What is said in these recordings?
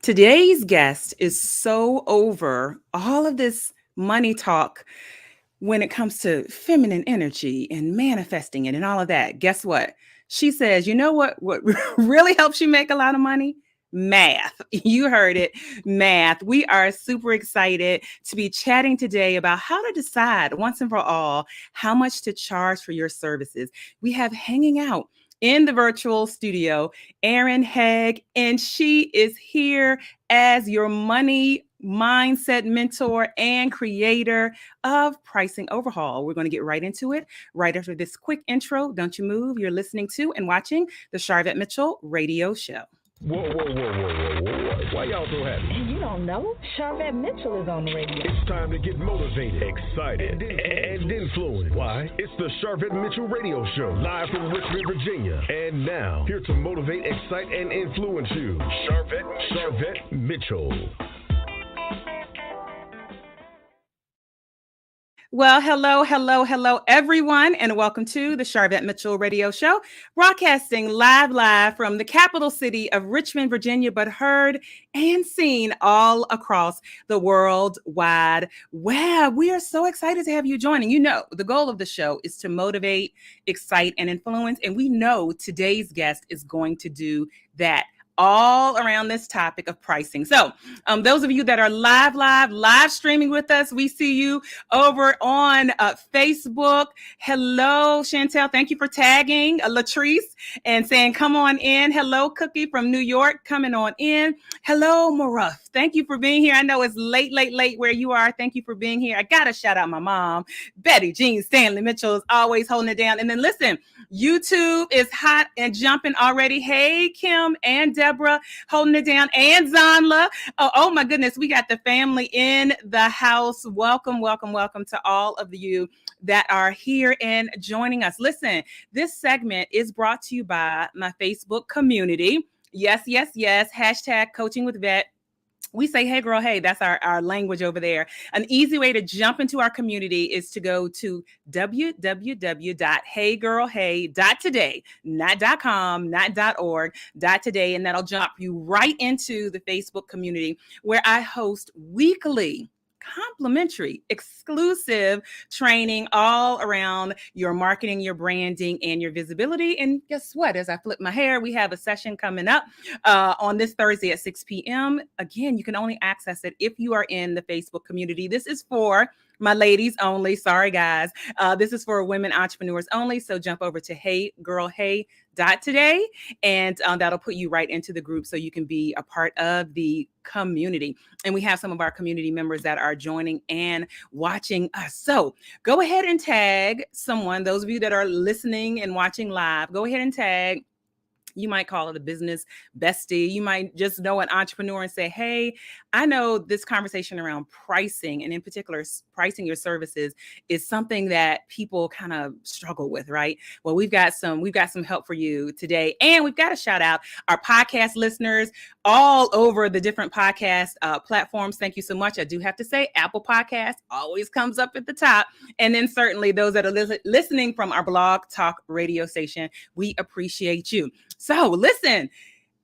Today's guest is so over all of this money talk when it comes to feminine energy and manifesting it and all of that. Guess what? She says, you know what really helps you make a lot of money? Math. You heard it, math. We are super excited to be chatting today about how to decide once and for all how much to charge for your services. We have hanging out in the virtual studio Erin Haag, and she is here as your money mindset mentor and creator of Pricing Overhaul. We're going to get right into it right after this quick intro. Don't you move. You're listening to and watching the Sharvette Mitchell radio show. Whoa. Why y'all so happy? You don't know? Sharvette Mitchell is on the radio. It's time to get motivated, excited, and influenced. Why? It's the Sharvette Mitchell radio show, live from Richmond, Virginia. And now, here to motivate, excite, and influence you, Sharvette Mitchell. Well, hello, everyone, and welcome to the Sharvette Mitchell radio show, broadcasting live from the capital city of Richmond, Virginia, but heard and seen all across the world wide web. We are so excited to have you joining. You know, the goal of the show is to motivate, excite, and influence, and we know today's guest is going to do that. All around this topic of pricing. So those of you that are live streaming with us, we see you over on Facebook. Hello, Chantel. Thank you for tagging Latrice and saying, come on in. Hello, Cookie from New York, coming on in. Hello, Maruf. Thank you for being here. I know it's late where you are. Thank you for being here. I got to shout out my mom, Betty Jean Stanley Mitchell, is always holding it down. And then listen, YouTube is hot and jumping already. Hey, Kim and Deborah holding it down, and Zanla. Oh my goodness, we got the family in the house. Welcome to all of you that are here and joining us. Listen, this segment is brought to you by my Facebook community. Yes. Hashtag coaching with vet. We say, hey, girl, hey, that's our language over there. An easy way to jump into our community is to go to www.heygirlhey.today, not .com, not .org, .today, and that'll jump you right into the Facebook community where I host weekly complimentary, exclusive training all around your marketing, your branding, and your visibility. And guess what? As I flip my hair, we have a session coming up on this Thursday at 6 p.m. Again, you can only access it if you are in the Facebook community. This is for my ladies only. Sorry, guys. This is for women entrepreneurs only. So jump over to heygirlhey.today, and that'll put you right into the group so you can be a part of the community. And we have some of our community members that are joining and watching us. So go ahead and tag someone. Those of you that are listening and watching live, go ahead and tag. You might call it a business bestie. You might just know an entrepreneur and say, hey, I know this conversation around pricing, and in particular, pricing your services, is something that people kind of struggle with, right? Well, we've got some help for you today. And we've got to shout out our podcast listeners all over the different podcast platforms. Thank you so much. I do have to say, Apple Podcasts always comes up at the top. And then certainly those that are listening from our blog talk radio station, we appreciate you. So listen,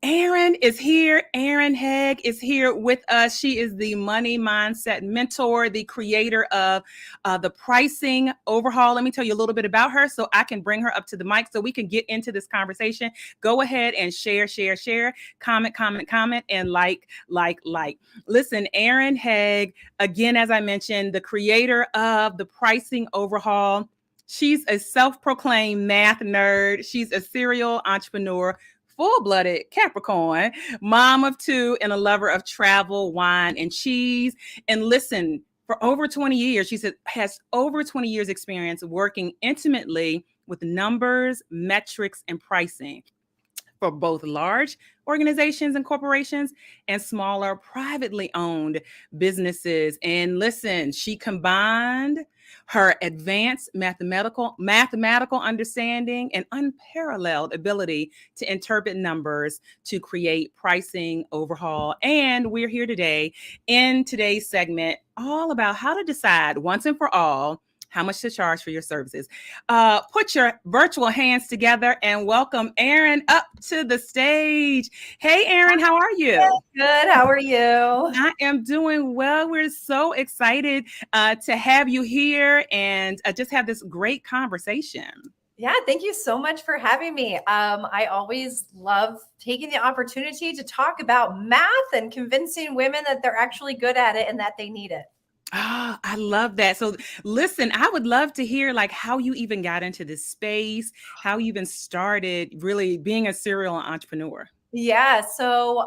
Erin is here. Erin Haag is here with us. She is the money mindset mentor, the creator of the Pricing Overhaul. Let me tell you a little bit about her so I can bring her up to the mic so we can get into this conversation. Go ahead and share, comment, and like. Listen, Erin Haag, again, as I mentioned, the creator of the Pricing Overhaul. She's a self-proclaimed math nerd. She's a serial entrepreneur, full-blooded Capricorn, mom of two, and a lover of travel, wine, and cheese. And listen, for over 20 years, she has over 20 years experience working intimately with numbers, metrics, and pricing for both large organizations and corporations and smaller privately owned businesses. And listen, she combined her advanced mathematical understanding and unparalleled ability to interpret numbers to create pricing overhaul. And we're here today in today's segment all about how to decide once and for all how much to charge for your services. Put your virtual hands together and welcome Erin up to the stage. Hey, Erin, how are you? Good. How are you? I am doing well. We're so excited to have you here and just have this great conversation. Yeah, thank you so much for having me. I always love taking the opportunity to talk about math and convincing women that they're actually good at it and that they need it. Oh, I love that. So listen, I would love to hear like how you even got into this space, how you even started really being a serial entrepreneur. Yeah. So,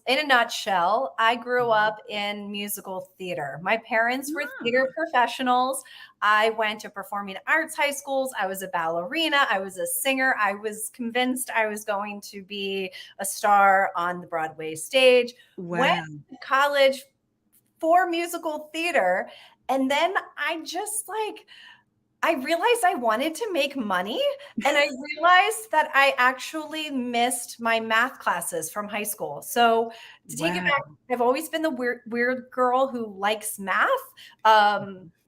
in a nutshell, I grew up in musical theater. My parents were theater professionals. I went to performing arts high schools. I was a ballerina. I was a singer. I was convinced I was going to be a star on the Broadway stage. Went Wow. to college for musical theater. And then I realized I wanted to make money, and I realized that I actually missed my math classes from high school. So to take it back, I've always been the weird girl who likes math.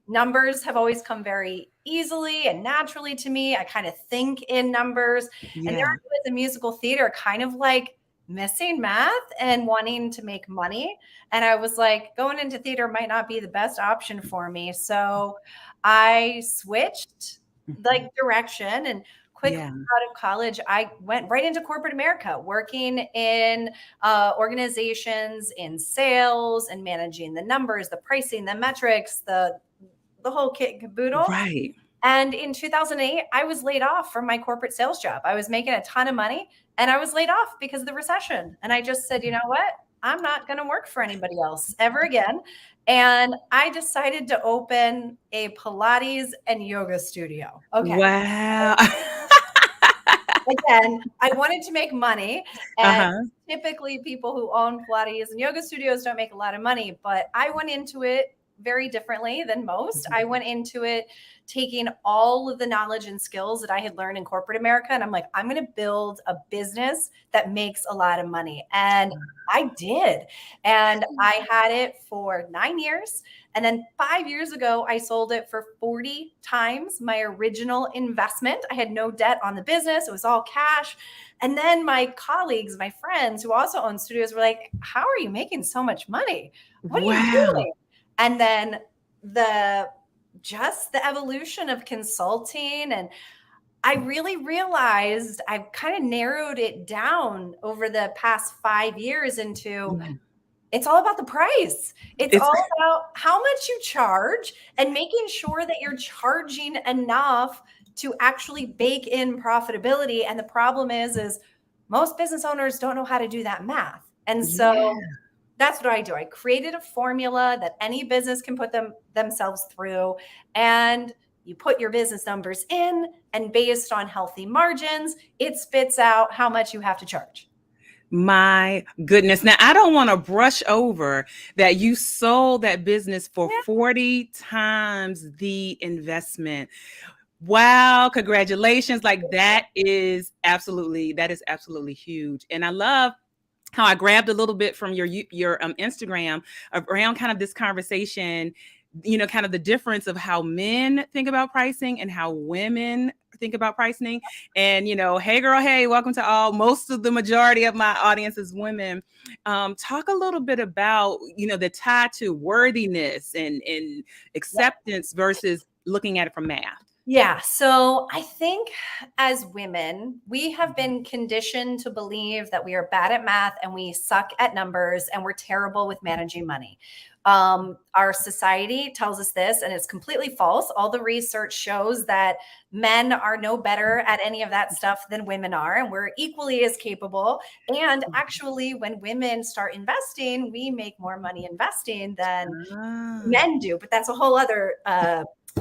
Numbers have always come very easily and naturally to me. I kind of think in numbers. And there I was in musical theater, kind of like missing math and wanting to make money. And I was like, going into theater might not be the best option for me. So I switched like direction and quick out of college, I went right into corporate America, working in organizations in sales and managing the numbers, the pricing, the metrics, the whole kit and caboodle. Right. And in 2008, I was laid off from my corporate sales job. I was making a ton of money and I was laid off because of the recession. And I just said, you know what? I'm not going to work for anybody else ever again. And I decided to open a Pilates and yoga studio. Okay. Wow. Again, I wanted to make money. And typically people who own Pilates and yoga studios don't make a lot of money, but I went into it very differently than most. I went into it taking all of the knowledge and skills that I had learned in corporate America. And I'm like, I'm going to build a business that makes a lot of money. And I did. And I had it for 9 years. And then 5 years ago, I sold it for 40 times my original investment. I had no debt on the business. It was all cash. And then my colleagues, my friends who also own studios were like, how are you making so much money? What are you doing? And then the evolution of consulting. And I really realized I've kind of narrowed it down over the past 5 years into it's all about the price. It's all about how much you charge and making sure that you're charging enough to actually bake in profitability. And the problem is most business owners don't know how to do that math. And so that's what I do. I created a formula that any business can put themselves through, and you put your business numbers in, and based on healthy margins, it spits out how much you have to charge. My goodness. Now, I don't want to brush over that you sold that business for 40 times the investment. Wow. Congratulations. Like that is absolutely huge. And I love how I grabbed a little bit from your Instagram around kind of this conversation, you know, kind of the difference of how men think about pricing and how women think about pricing. And, you know, hey girl, hey, welcome to all. Most of the majority of my audience is women. Talk a little bit about, you know, the tie to worthiness and acceptance versus looking at it from math. Yeah. So I think as women, we have been conditioned to believe that we are bad at math and we suck at numbers and we're terrible with managing money. Our society tells us this, and it's completely false. All the research shows that men are no better at any of that stuff than women are, and we're equally as capable. And actually, when women start investing, we make more money investing than men do. But that's a whole other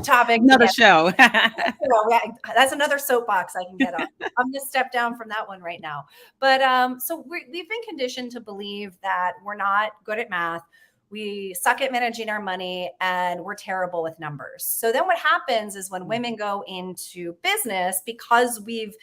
topic. Another show. That's another soapbox I can get on. I'm going to step down from that one right now. But so we've been conditioned to believe that we're not good at math. We suck at managing our money and we're terrible with numbers. So then what happens is when women go into business, because we've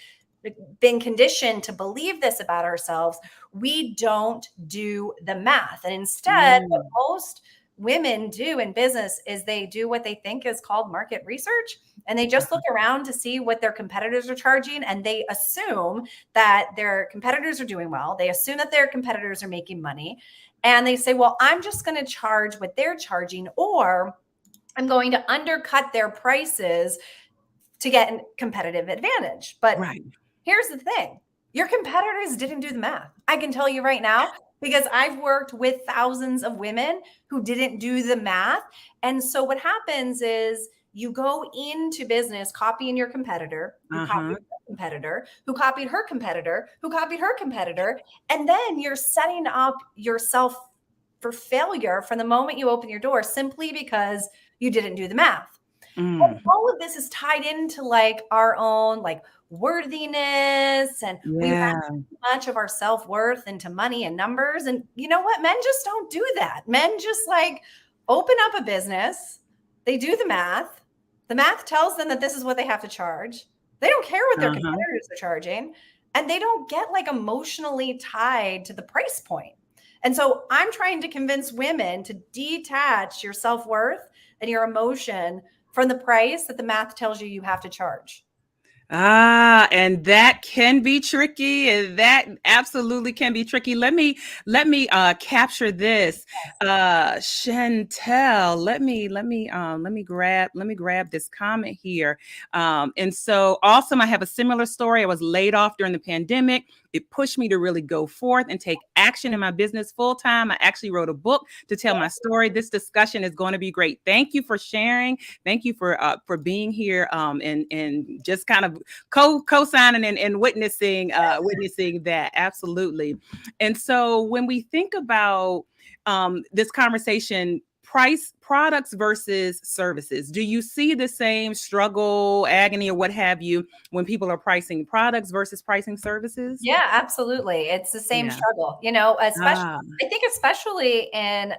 been conditioned to believe this about ourselves, we don't do the math. And instead, what most women do in business is they do what they think is called market research, and they just look around to see what their competitors are charging, and they assume that their competitors are doing well. They assume that their competitors are making money, and they say, well, I'm just going to charge what they're charging, or I'm going to undercut their prices to get a competitive advantage. But here's the thing. Your competitors didn't do the math. I can tell you right now, because I've worked with thousands of women who didn't do the math. And so what happens is you go into business copying your competitor, who copied her competitor, who copied her competitor, who copied her competitor. And then you're setting up yourself for failure from the moment you open your door, simply because you didn't do the math. All of this is tied into like our own like worthiness, and we wrap too much of our self-worth into money and numbers. And you know what? Men just don't do that. Men just like open up a business. They do the math. The math tells them that this is what they have to charge. They don't care what their competitors are charging, and they don't get like emotionally tied to the price point. And so I'm trying to convince women to detach your self-worth and your emotion from the price that the math tells you have to charge. And that can be tricky. And that absolutely can be tricky. Let me capture this. Chantel, let me grab this comment here. And so awesome. I have a similar story. I was laid off during the pandemic. It pushed me to really go forth and take action in my business full time. I actually wrote a book to tell my story. This discussion is going to be great. Thank you for sharing. Thank you for being here and just kind of co-signing and witnessing that. Absolutely. And so when we think about this conversation, products versus services, do you see the same struggle, agony, or what have you when people are pricing products versus pricing services? Yeah, absolutely. It's the same struggle, you know, especially in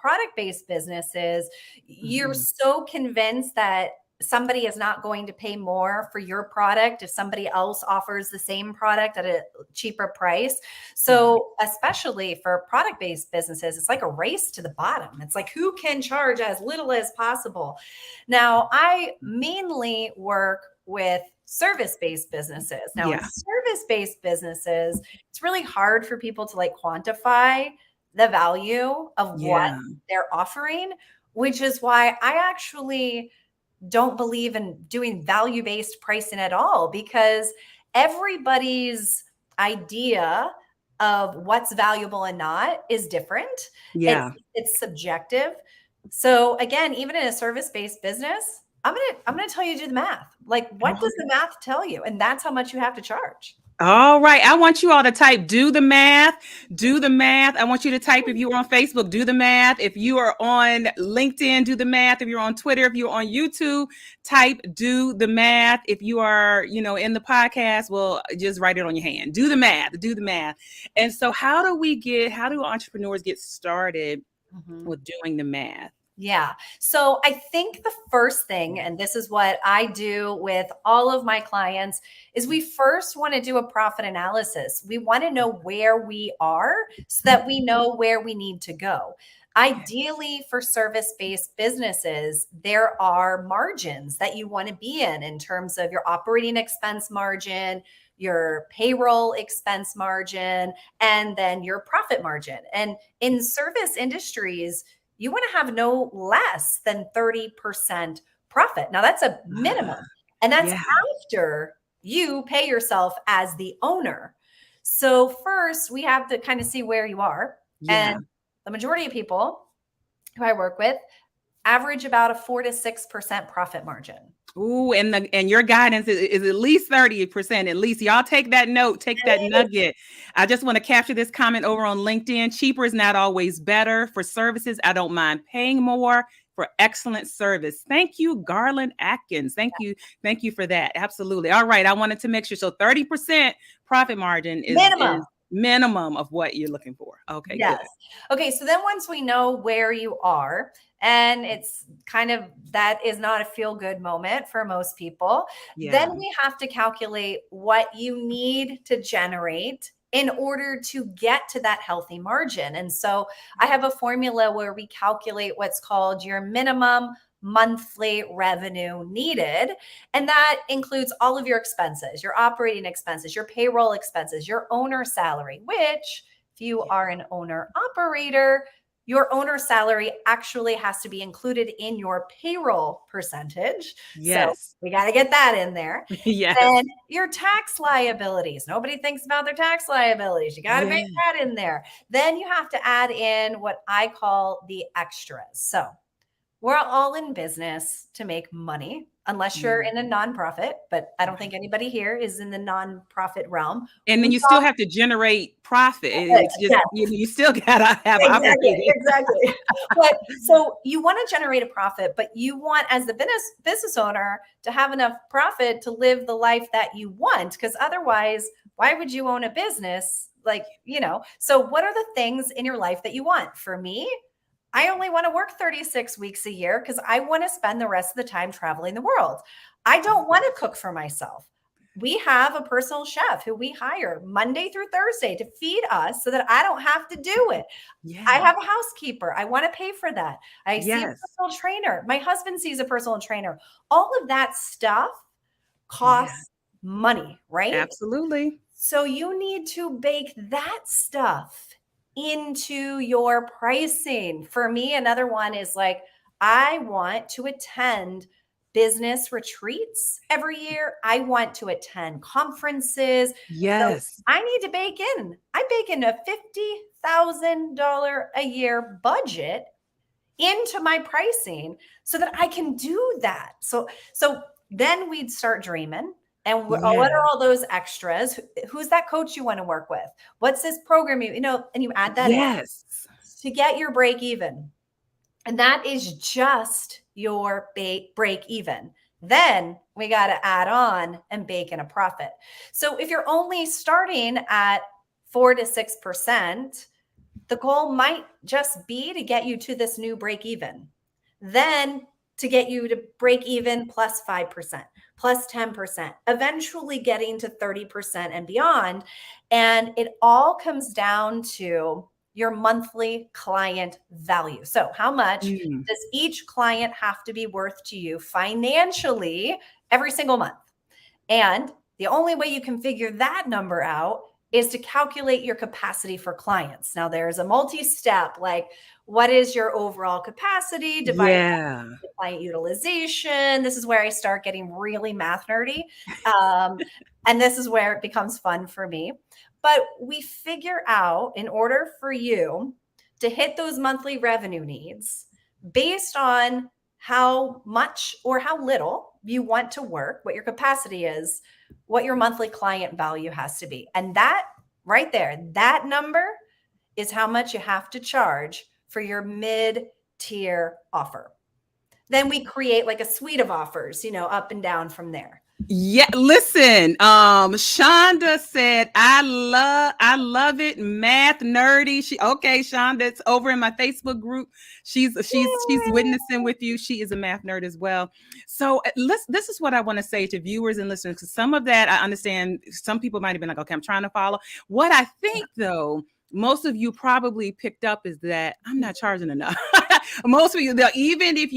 product-based businesses, you're so convinced that somebody is not going to pay more for your product if somebody else offers the same product at a cheaper price. So especially for product-based businesses, it's like a race to the bottom. It's like, who can charge as little as possible? Now, I mainly work with service-based businesses. Now, in service-based businesses, it's really hard for people to like quantify the value of what they're offering, which is why I actually don't believe in doing value-based pricing at all, because everybody's idea of what's valuable and not is different. It's subjective. So again, even in a service-based business, I'm gonna tell you to do the math. Like, what does the math tell you? And that's how much you have to charge. All right. I want you all to type, do the math. Do the math. I want you to type, if you're on Facebook, do the math. If you are on LinkedIn, do the math. If you're on Twitter, if you're on YouTube, type, do the math. If you are, in the podcast, well, just write it on your hand. Do the math. Do the math. And so how do entrepreneurs get started with doing the math? Yeah. So I think the first thing, and this is what I do with all of my clients, is we first want to do a profit analysis. We want to know where we are so that we know where we need to go. Ideally, for service-based businesses, there are margins that you want to be in terms of your operating expense margin, your payroll expense margin, and then your profit margin. And in service industries, you want to have no less than 30% profit. Now that's a minimum, and that's after you pay yourself as the owner. So first we have to kind of see where you are. And the majority of people who I work with average about a 4 to 6% profit margin. Ooh, and your guidance is at least 30%. At least y'all take that note, take that nugget. I just want to capture this comment over on LinkedIn. Cheaper is not always better. For services, I don't mind paying more for excellent service. Thank you, Garland Atkins. Thank you for that. Absolutely. All right. I wanted to make sure. So 30% profit margin is minimum of what you're looking for. Okay. Yes. Good. Okay. So then once we know where you are, and it's kind of, that is not a feel-good moment for most people, then we have to calculate what you need to generate in order to get to that healthy margin. And so I have a formula where we calculate what's called your minimum monthly revenue needed. And that includes all of your expenses, your operating expenses, your payroll expenses, your owner salary, which if you are an owner operator, your owner salary actually has to be included in your payroll percentage. Yes. So we got to get that in there. Yes. And your tax liabilities. Nobody thinks about their tax liabilities. You got to make that in there. Then you have to add in what I call the extras. So we're all in business to make money, unless you're in a nonprofit, but I don't think anybody here is in the nonprofit realm. And then you still have to generate profit. It's just, you still gotta have exactly. But so you want to generate a profit, but you want, as the business owner, to have enough profit to live the life that you want. Because otherwise, why would you own a business? So what are the things in your life that you want? For me, I only want to work 36 weeks a year because I want to spend the rest of the time traveling the world. I don't want to cook for myself. We have a personal chef who we hire Monday through Thursday to feed us so that I don't have to do it. Yeah. I have a housekeeper. I want to pay for that. I see a personal trainer. My husband sees a personal trainer. All of that stuff costs money, right? Absolutely. So you need to bake that stuff into your pricing. For me, another one is I want to attend business retreats every year. I want to attend conferences. Yes. So I need to bake in a $50,000 a year budget into my pricing so that I can do that. So then we'd start dreaming. And what are all those extras? Who's that coach you want to work with? What's this program and you add that in to get your break even. And that is just your break even. Then we got to add on and bake in a profit. So if you're only starting at 4 to 6%, the goal might just be to get you to this new break even. Then to get you to break even plus 5%, plus 10%, eventually getting to 30% and beyond. And it all comes down to your monthly client value. So how much does each client have to be worth to you financially every single month? And the only way you can figure that number out is to calculate your capacity for clients. Now there's a multi-step, what is your overall capacity divided by client utilization? This is where I start getting really math nerdy. And this is where it becomes fun for me. But we figure out, in order for you to hit those monthly revenue needs based on how much or how little you want to work, what your capacity is, what your monthly client value has to be. And that right there, that number is how much you have to charge for your mid-tier offer. Then we create a suite of offers, up and down from there. Yeah, listen, Shonda said, I love it. Math nerdy. Shonda's over in my Facebook group. She's witnessing with you. She is a math nerd as well. So this is what I want to say to viewers and listeners, because some of that I understand. Some people might have been okay, I'm trying to follow. What I think though, most of you probably picked up is that I'm not charging enough. Most of you, even if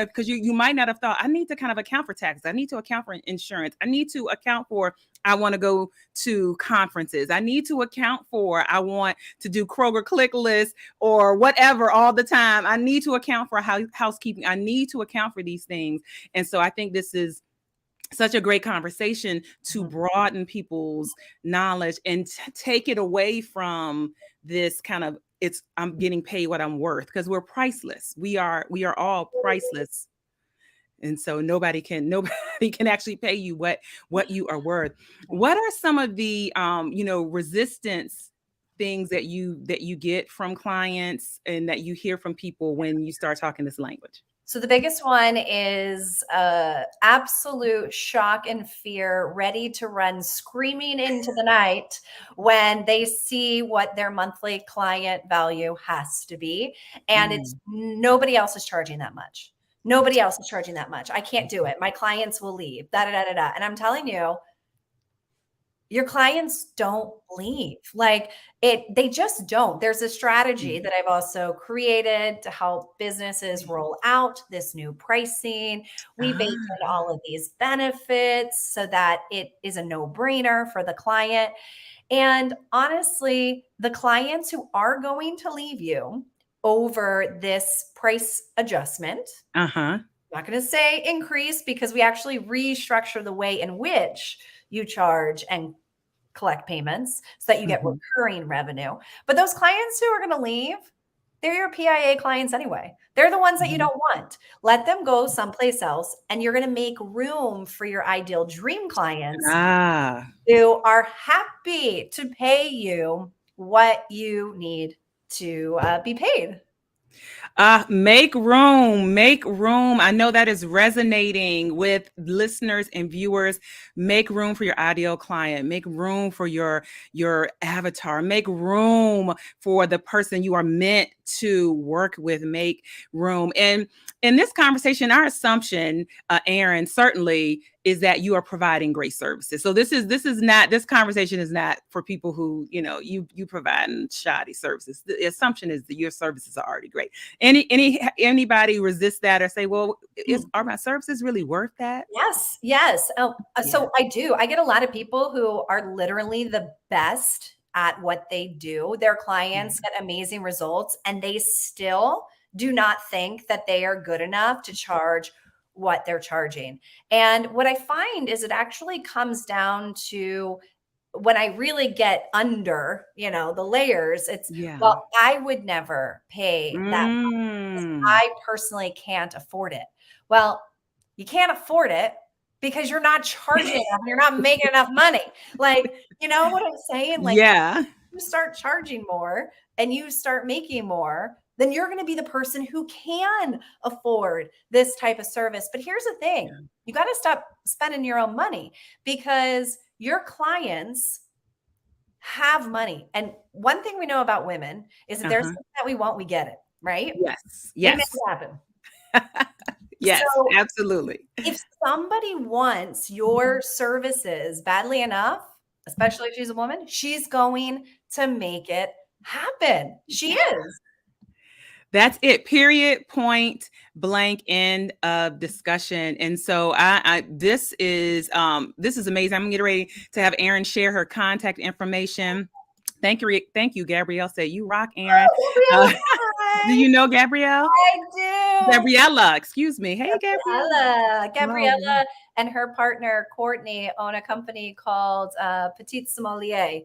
because you might not have thought, I need to kind of account for taxes. I need to account for insurance. I need to account for, I want to go to conferences. I need to account for, I want to do Kroger click list or whatever all the time. I need to account for housekeeping. I need to account for these things. And so I think this is such a great conversation to broaden people's knowledge and take it away from this kind of, I'm getting paid what I'm worth, because we're priceless. We are all priceless. And so nobody can actually pay you what you are worth. What are some of the resistance things that you get from clients and that you hear from people when you start talking this language? So the biggest one is absolute shock and fear, ready to run screaming into the night when they see what their monthly client value has to be. And it's nobody else is charging that much. Nobody else is charging that much. I can't do it. My clients will leave. And I'm telling you, your clients don't leave. Like they just don't. There's a strategy that I've also created to help businesses roll out this new pricing. We bake in all of these benefits so that it is a no-brainer for the client. And honestly, the clients who are going to leave you over this price adjustment, I'm not going to say increase, because we actually restructure the way in which you charge and collect payments so that you get recurring revenue. But those clients who are going to leave, they're your PIA clients anyway. They're the ones that you don't want. Let them go someplace else, and you're going to make room for your ideal dream clients who are happy to pay you what you need to be paid. Make room, make room. I know that is resonating with listeners and viewers. Make room for your ideal client. Make room for your avatar. Make room for the person you are meant to work with. Make room. And in this conversation, our assumption, Erin, certainly is that you are providing great services. So this conversation is not for people who, you provide shoddy services. The assumption is that your services are already great. Anybody resist that or say, well, are my services really worth that? Yes. So I do. I get a lot of people who are literally the best at what they do. Their clients get amazing results, and they still do not think that they are good enough to charge what they're charging. And what I find is it actually comes down to when I really get under, the layers, it's, well, I would never pay that much. I personally can't afford it. Well, you can't afford it because you're not charging enough. You're not making enough money. Like, you know what I'm saying? Like, you start charging more and you start making more, then you're going to be the person who can afford this type of service. But here's the thing. You got to stop spending your own money, because your clients have money. And one thing we know about women is that there's something that we want, we get it, right? Yes. It makes it happen. Yes, so absolutely. If somebody wants your services badly enough, especially if she's a woman, she's going to make it happen. She is. That's it. Period. Point blank. End of discussion. And so this is amazing. I'm gonna get ready to have Erin share her contact information. Thank you. Gabrielle said, "You rock, Erin." Do you know Gabrielle? I do. Gabriella, excuse me. Hey, Gabriella and her partner Courtney own a company called Petit Sommelier.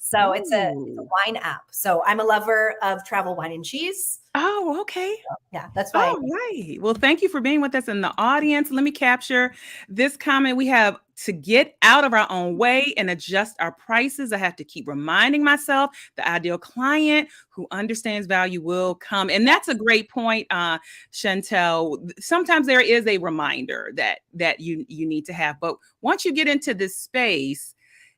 So it's a wine app. So I'm a lover of travel, wine, and cheese. Oh, okay. So, yeah, that's why. All right. Well, thank you for being with us in the audience. Let me capture this comment. We have to get out of our own way and adjust our prices. I have to keep reminding myself the ideal client who understands value will come. And that's a great point, Chantel. Sometimes there is a reminder that you need to have. But once you get into this space,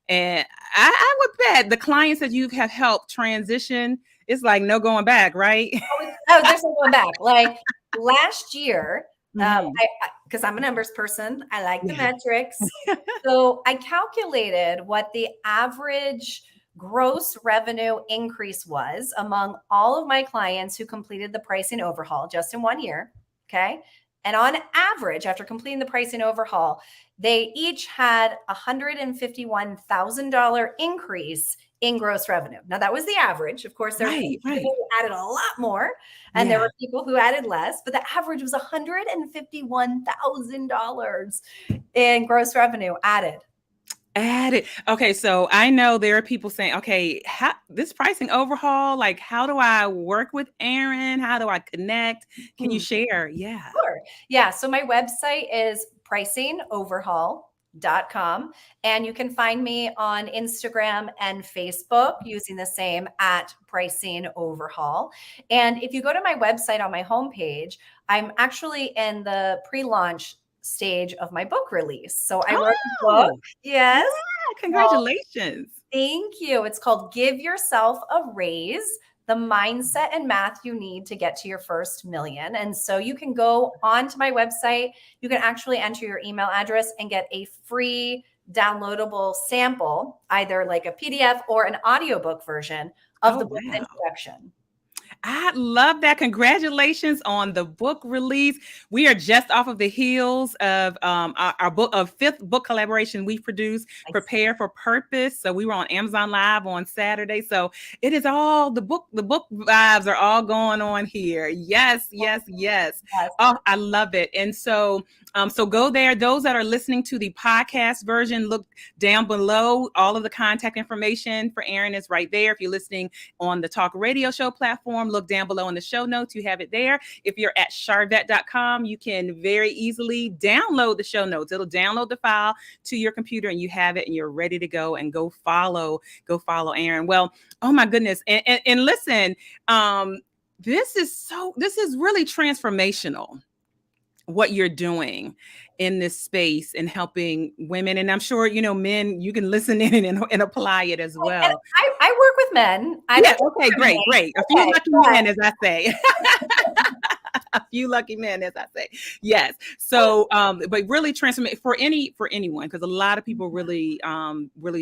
and I would bet the clients that you have helped transition, it's like no going back, right? Oh, there's no going back. Like last year, because I'm a numbers person, I like the metrics. So I calculated what the average gross revenue increase was among all of my clients who completed the pricing overhaul just in 1 year. Okay. And on average, after completing the pricing overhaul, they each had $151,000 increase in gross revenue. Now that was the average. Of course, there were people who added a lot more, and there were people who added less, but the average was $151,000 in gross revenue added. Okay, so I know there are people saying, okay, this pricing overhaul, like, how do I work with Erin? How do I connect? Can you share? Yeah. Sure. Yeah. So my website is pricingoverhaul.com, and you can find me on Instagram and Facebook using the same @Pricing Overhaul. And if you go to my website on my homepage, I'm actually in the pre-launch stage of my book release. So I wrote a book. Yes. Yeah, congratulations. Thank you. It's called Give Yourself a Raise: The Mindset and Math You Need to Get to Your First Million. And so you can go onto my website. You can actually enter your email address and get a free downloadable sample, either like a PDF or an audiobook version of the book introduction. I love that. Congratulations on the book release. We are just off of the heels of our book of 5th book collaboration we produced, Prepare for Purpose. So we were on Amazon Live on Saturday. So it is all the book vibes are all going on here. Yes. Oh, I love it. And so so go there. Those that are listening to the podcast version, look down below. All of the contact information for Erin is right there. If you're listening on the talk radio show platform, look down below in the show notes. You have it there. If you're at sharvette.com, you can very easily download the show notes. It'll download the file to your computer and you have it and you're ready to go and go follow Erin. Well, oh my goodness. And listen, this is really transformational, what you're doing in this space and helping women. And I'm sure, men, you can listen in and apply it as well. And I work with men. Okay, great. A few lucky men, as I say. A few lucky men, as I say. Yes. So, but really transform for anyone, because a lot of people really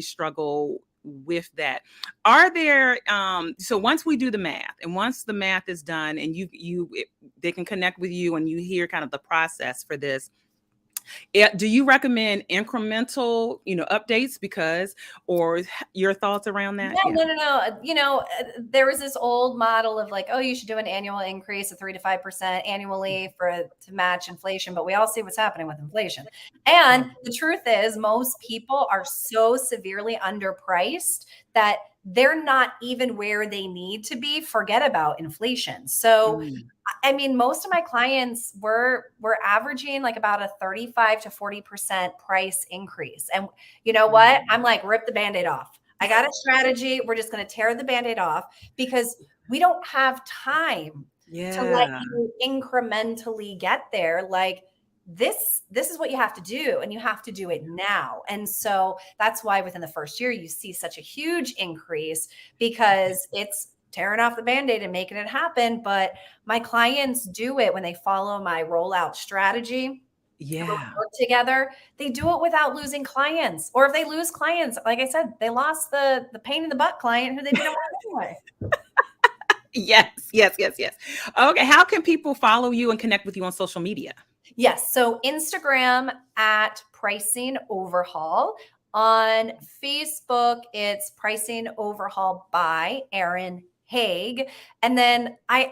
struggle with that. Are there so once we do the math and once the math is done and they can connect with you and you hear kind of the process for this, do you recommend incremental updates or your thoughts around that? No. There was this old model of like, oh, you should do an annual increase of 3 to 5% annually to match inflation, but we all see what's happening with inflation. And the truth is most people are so severely underpriced that they're not even where they need to be. Forget about inflation. So, I mean, most of my clients were averaging like about a 35 to 40% price increase. And you know what? I'm like, rip the Band-Aid off. I got a strategy. We're just going to tear the Band-Aid off because we don't have time to let you incrementally get there. Like, this is what you have to do, and you have to do it now. And so that's why within the first year, you see such a huge increase because it's tearing off the Band-Aid and making it happen. But my clients do it when they follow my rollout strategy. We work together. They do it without losing clients. Or if they lose clients, like I said, they lost the pain in the butt client who they didn't want anyway. Yes. Okay. How can people follow you and connect with you on social media? Yes. So Instagram at Pricing Overhaul. On Facebook, it's Pricing Overhaul by Erin Haag. And then I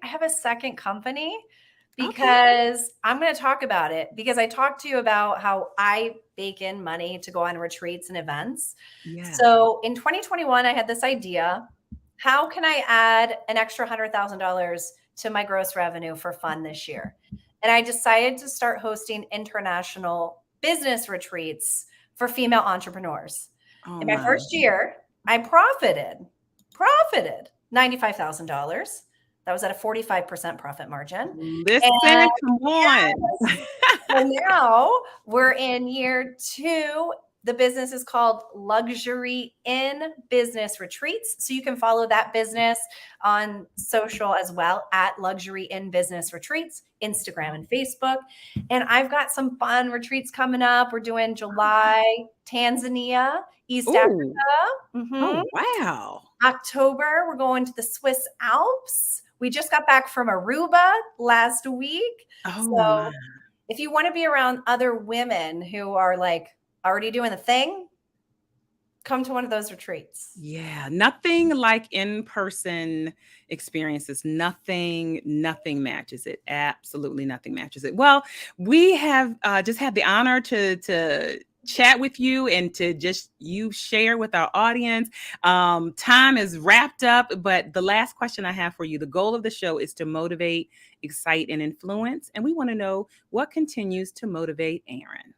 have a second company because I'm going to talk about it because I talked to you about how I bake in money to go on retreats and events. Yeah. So in 2021, I had this idea. How can I add an extra $100,000 to my gross revenue for fun this year? And I decided to start hosting international business retreats for female entrepreneurs. In my first year, I profited $95,000. That was at a 45% profit margin. Listen, come on. And now we're in year 2. The business is called Luxury in Business Retreats. So you can follow that business on social as well at Luxury in Business Retreats, Instagram and Facebook. And I've got some fun retreats coming up. We're doing July, Tanzania, East Africa. Oh, wow. October, we're going to the Swiss Alps. We just got back from Aruba last week. So if you want to be around other women who are like, already doing the thing, come to one of those retreats. Yeah, nothing like in-person experiences. Nothing matches it. Absolutely nothing matches it. Well, we have just had the honor to chat with you and to just share with our audience. Time is wrapped up, but the last question I have for you, the goal of the show is to motivate, excite, and influence. And we want to know what continues to motivate Erin.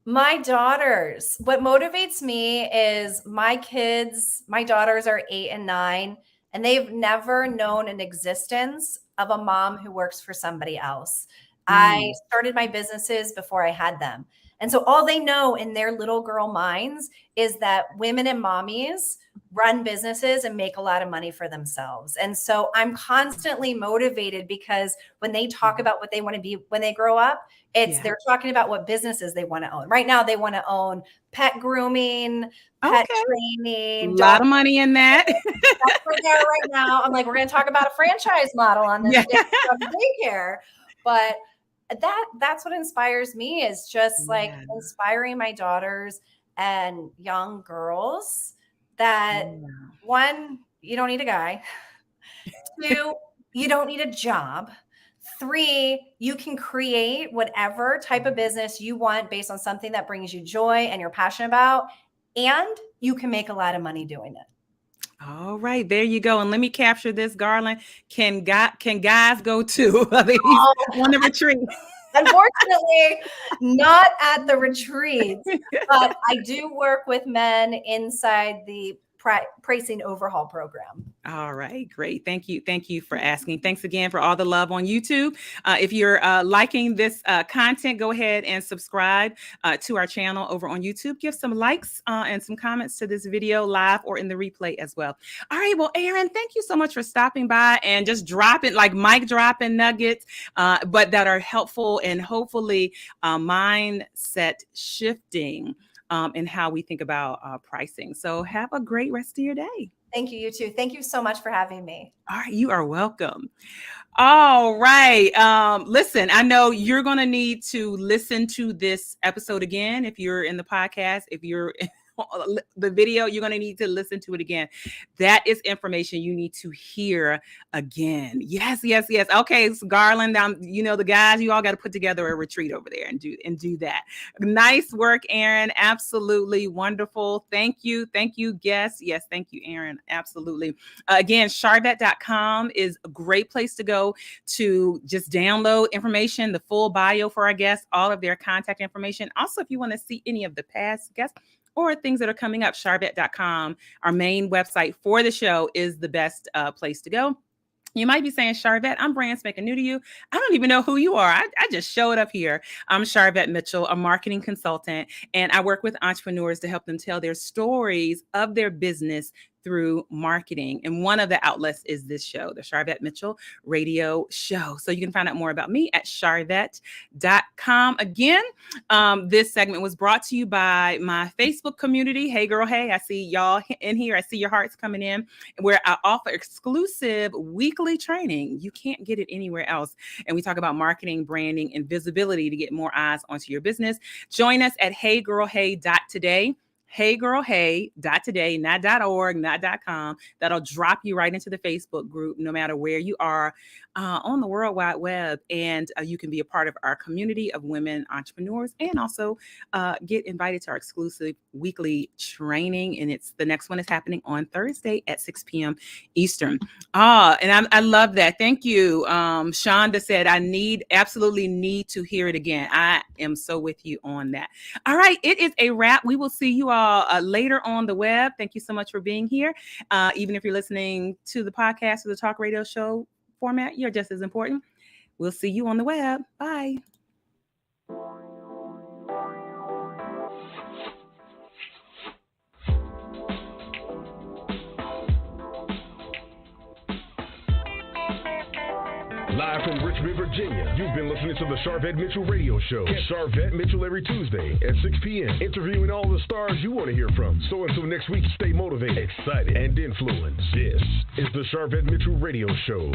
My daughters. What motivates me is my kids. My daughters are 8 and 9, and they've never known an existence of a mom who works for somebody else. I started my businesses before I had them. And so all they know in their little girl minds is that women and mommies run businesses and make a lot of money for themselves. And so I'm constantly motivated because when they talk about what they want to be when they grow up, they're talking about what businesses they want to own. Right now, they want to own pet grooming, pet training. A lot of money in that. That's where they are right now. I'm like, we're going to talk about a franchise model on this daycare. But that's what inspires me, is just like inspiring my daughters and young girls that one, you don't need a guy. Two, you don't need a job. Three, you can create whatever type of business you want based on something that brings you joy and you're passionate about, and you can make a lot of money doing it. All right, there you go. And let me capture this, Garland. Can guys go too? On the retreat? Unfortunately, not at the retreats, but I do work with men inside the Pricing Overhaul program. All right, great. Thank you. Thank you for asking. Thanks again for all the love on YouTube. If you're liking this content, go ahead and subscribe to our channel over on YouTube. Give some likes and some comments to this video live or in the replay as well. All right, well, Erin, thank you so much for stopping by and just dropping like mic dropping nuggets, but that are helpful and hopefully mindset shifting in how we think about pricing. So have a great rest of your day. Thank you. You too. Thank you so much for having me. All right. You are welcome. All right. Listen, I know you're going to need to listen to this episode again. If you're in the podcast, if you're the video, you're going to need to listen to it again. That is information you need to hear again. Yes. Okay, so Garland, the guys, you all got to put together a retreat over there and do that. Nice work, Erin. Absolutely wonderful. Thank you, guests. Yes, thank you, Erin. Absolutely. Again, Sharvette.com is a great place to go to just download information, the full bio for our guests, all of their contact information. Also, if you want to see any of the past guests or things that are coming up, Sharvette.com, our main website for the show, is the best place to go. You might be saying, Sharvette, I'm brand spanking new to you. I don't even know who you are. I just showed up here. I'm Sharvette Mitchell, a marketing consultant, and I work with entrepreneurs to help them tell their stories of their business through marketing. And one of the outlets is this show, the Sharvette Mitchell Radio Show. So you can find out more about me at Sharvette.com. Again, this segment was brought to you by my Facebook community. Hey, girl, hey, I see y'all in here. I see your hearts coming in, where I offer exclusive weekly training. You can't get it anywhere else. And we talk about marketing, branding, and visibility to get more eyes onto your business. Join us at heygirlhey.today. heygirlhey.today, not .org, not .com. That'll drop you right into the Facebook group, no matter where you are on the World Wide Web. And you can be a part of our community of women entrepreneurs, and also get invited to our exclusive weekly training. And the next one is happening on Thursday at 6 p.m. Eastern. And I love that. Thank you. Shonda said, absolutely need to hear it again. I am so with you on that. All right. It is a wrap. We will see you all later on the web. Thank you so much for being here. Even if you're listening to the podcast or the talk radio show format, you're just as important. We'll see you on the web. Bye. Live from Richmond, Virginia, you've been listening to the Sharvette Mitchell Radio Show. Get Sharvette Mitchell every Tuesday at 6 p.m. interviewing all the stars you want to hear from. So until next week, stay motivated, excited, and influenced. This is the Sharvette Mitchell Radio Show.